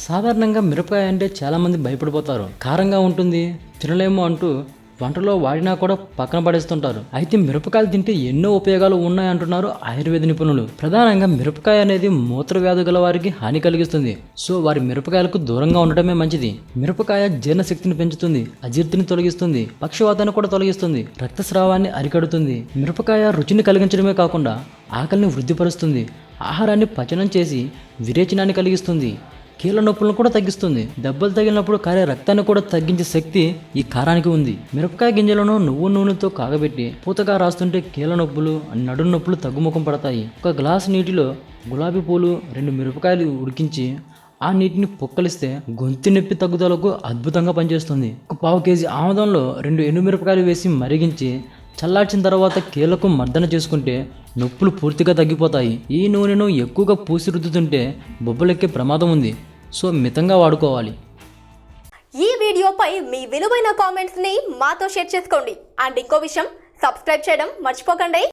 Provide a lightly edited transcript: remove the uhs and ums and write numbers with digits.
సాధారణంగా మిరపకాయ అంటే చాలామంది భయపడిపోతారు. కారంగా ఉంటుంది, తినలేము అంటూ వంటలో వాడినా కూడా పక్కన పడేస్తుంటారు. అయితే మిరపకాయలు తింటే ఎన్నో ఉపయోగాలు ఉన్నాయంటున్నారు ఆయుర్వేద నిపుణులు. ప్రధానంగా మిరపకాయ అనేది మూత్ర వ్యాధి గల వారికి హాని కలిగిస్తుంది. సో వారి మిరపకాయలకు దూరంగా ఉండటమే మంచిది. మిరపకాయ జీర్ణశక్తిని పెంచుతుంది, అజీర్తిని తొలగిస్తుంది, పక్షవాతాన్ని కూడా తొలగిస్తుంది, రక్తస్రావాన్ని అరికడుతుంది. మిరపకాయ రుచిని కలిగించడమే కాకుండా ఆకలిని వృద్ధిపరుస్తుంది, ఆహారాన్ని పచనం చేసి విరేచనాన్ని కలిగిస్తుంది, కీళ్ళ నొప్పులను కూడా తగ్గిస్తుంది. దెబ్బలు తగిలినప్పుడు కారే రక్తాన్ని కూడా తగ్గించే శక్తి ఈ కారానికి ఉంది. మిరపకాయ గింజలను నువ్వు నూనెతో కాగబెట్టి పూతగా రాస్తుంటే కీళ్ళ నొప్పులు, నడుము నొప్పులు తగ్గుముఖం పడతాయి. ఒక గ్లాసు నీటిలో గులాబీ పూలు, 2 మిరపకాయలు ఉడికించి ఆ నీటిని పొక్కలిస్తే గొంతు నొప్పి తగ్గుదలకు అద్భుతంగా పనిచేస్తుంది. ఒక పావు కేజీ ఆముదంలో 2 ఎండుమిరపకాయలు వేసి మరిగించి చల్లార్చిన తర్వాత కీళ్లకు మర్దన చేసుకుంటే నొప్పులు పూర్తిగా తగ్గిపోతాయి. ఈ నూనెను ఎక్కువగా పూసి రుద్దుతుంటే బొబ్బలెక్కే ప్రమాదం ఉంది. సో మితంగా వాడుకోవాలి. ఈ వీడియోపై మీ విలువైన కామెంట్స్ ని మాతో షేర్ చేసుకోండి. అండ్ ఇంకో విషయం, సబ్స్క్రైబ్ చేయడం మర్చిపోకండి.